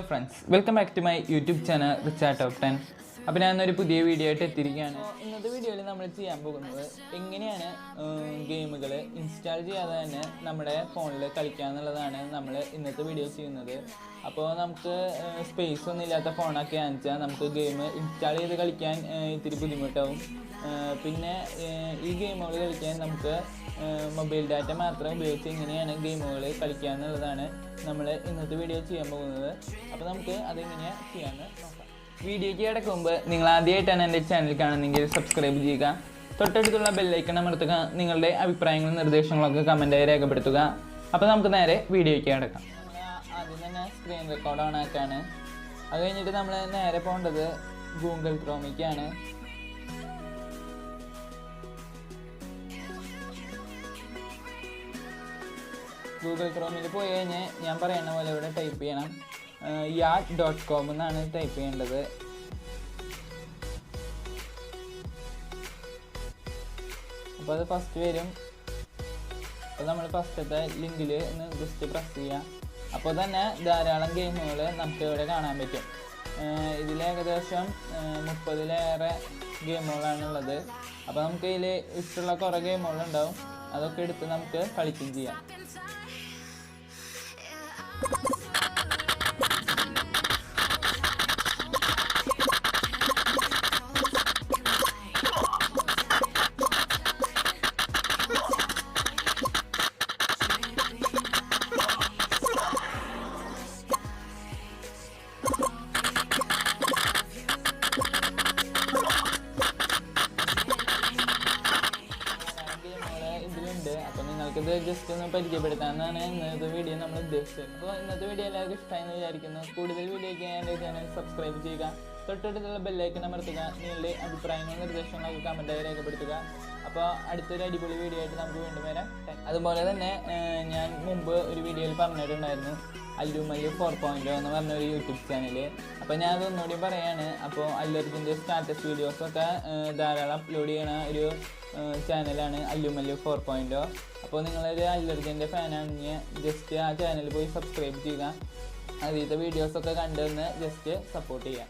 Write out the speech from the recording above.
friends, welcome back to my YouTube channel Richard Top 10. അപ്പോൾ ഞാനൊരു പുതിയ വീഡിയോ ആയിട്ട് എത്തിയിരിക്കുകയാണ്. ഇന്നത്തെ വീഡിയോയിൽ നമ്മൾ ചെയ്യാൻ പോകുന്നത് എങ്ങനെയാണ് ഗെയിമുകൾ ഇൻസ്റ്റാൾ ചെയ്യാതെ തന്നെ നമ്മുടെ ഫോണിൽ കളിക്കുക എന്നുള്ളതാണ് നമ്മൾ ഇന്നത്തെ വീഡിയോ ചെയ്യുന്നത്. അപ്പോൾ നമുക്ക് സ്പേസ് ഒന്നും ഇല്ലാത്ത ഫോണൊക്കെ ആണെന്നുവെച്ചാൽ നമുക്ക് ഗെയിം ഇൻസ്റ്റാൾ ചെയ്ത് കളിക്കാൻ ഇത്തിരി ബുദ്ധിമുട്ടാവും. പിന്നെ ഈ ഗെയിമുകൾ കളിക്കാൻ നമുക്ക് മൊബൈൽ ഡാറ്റ മാത്രം ഉപയോഗിച്ച് എങ്ങനെയാണ് ഗെയിമുകൾ കളിക്കുക എന്നുള്ളതാണ് നമ്മൾ ഇന്നത്തെ വീഡിയോ ചെയ്യാൻ പോകുന്നത്. അപ്പോൾ നമുക്ക് അതെങ്ങനെയാണ് ചെയ്യാമെന്ന് നോക്കാം. വീഡിയോയ്ക്ക് കിടക്കുമ്പോൾ നിങ്ങൾ ആദ്യമായിട്ടാണ് എൻ്റെ ചാനൽ കാണുന്നതെങ്കിൽ സബ്സ്ക്രൈബ് ചെയ്യുക, തൊട്ടടുത്തുള്ള ബെല്ലൈക്കൺ അമർത്തുക, നിങ്ങളുടെ അഭിപ്രായങ്ങളും നിർദ്ദേശങ്ങളൊക്കെ കമൻറ്റായി രേഖപ്പെടുത്തുക. അപ്പോൾ നമുക്ക് നേരെ വീഡിയോയ്ക്ക് കിടക്കാം. ആദ്യം തന്നെ സ്ക്രീൻ റെക്കോർഡ് ഓൺ ആക്കാണ്. അത് കഴിഞ്ഞിട്ട് നമ്മൾ നേരെ പോകേണ്ടത് ഗൂഗിൾ ക്രോമിലേക്കാണ്. ഗൂഗിൾ ക്രോമിൽ പോയി കഴിഞ്ഞ് ഞാൻ പറയുന്ന പോലെ ഇവിടെ ടൈപ്പ് ചെയ്യണം yard.com എന്നാണ് ടൈപ്പ് ചെയ്യേണ്ടത്. അപ്പോൾ അത് ഫസ്റ്റ് വരും. അപ്പോൾ നമ്മൾ ഫസ്റ്റത്തെ ലിങ്കിൽ ഒന്ന് ജസ്റ്റ് പ്രസ് ചെയ്യാം. അപ്പോൾ തന്നെ ധാരാളം ഗെയിമുകൾ നമുക്ക് ഇവിടെ കാണാൻ പറ്റും. ഇതിൽ ഏകദേശം 30-ലേറെ ഗെയിമുകളാണുള്ളത്. അപ്പോൾ നമുക്ക് ഇതിൽ ഇഷ്ടമുള്ള കുറേ ഗെയിമുകളുണ്ടാവും. അതൊക്കെ എടുത്ത് നമുക്ക് കളിക്കുകയും ചെയ്യാം. ഇതിലുണ്ട്. അപ്പോൾ നിങ്ങൾക്കിത് ജസ്റ്റ് ഒന്ന് പരിചയപ്പെടുത്താമെന്നാണ് ഇന്നത്തെ വീഡിയോ നമ്മൾ ഉദ്ദേശിച്ചത്. അപ്പോൾ ഇന്നത്തെ വീഡിയോ എല്ലാവർക്കും ഇഷ്ടമായെന്ന് വിചാരിക്കുന്നു. കൂടുതൽ വീഡിയോയ്ക്ക് എൻ്റെ ചാനൽ സബ്സ്ക്രൈബ് ചെയ്യുക, തൊട്ടടുത്തുള്ള ബെല്ലൈക്കൺ അമർത്തുക, നിങ്ങളുടെ അഭിപ്രായങ്ങളും നിർദ്ദേശങ്ങളൊക്കെ കമൻറ്റായി രേഖപ്പെടുത്തുക. അപ്പോൾ അടുത്തൊരു അടിപൊളി വീഡിയോ ആയിട്ട് നമുക്ക് വീണ്ടും വരാം. അതുപോലെ തന്നെ ഞാൻ മുമ്പ് ഒരു വീഡിയോയിൽ പറഞ്ഞിട്ടുണ്ടായിരുന്നു ALLU Mallu 4.0 എന്ന് പറഞ്ഞൊരു യൂട്യൂബ് ചാനൽ. അപ്പോൾ ഞാൻ അതൊന്നുകൂടി പറയാണ്. അപ്പോൾ അല്ലർജിൻ്റെ സ്റ്റാറ്റസ് വീഡിയോസൊക്കെ ധാരാളം അപ്ലോഡ് ചെയ്യണ ഒരു ചാനലാണ് ALLU Mallu 4.0. അപ്പോൾ നിങ്ങളൊരു അല്ലർജിൻ്റെ ഫാനാണെങ്കിൽ ജസ്റ്റ് ആ ചാനൽ പോയി സബ്സ്ക്രൈബ് ചെയ്യുക. അതിലത്തെ വീഡിയോസൊക്കെ കണ്ടുവന്ന് ജസ്റ്റ് സപ്പോർട്ട് ചെയ്യുക.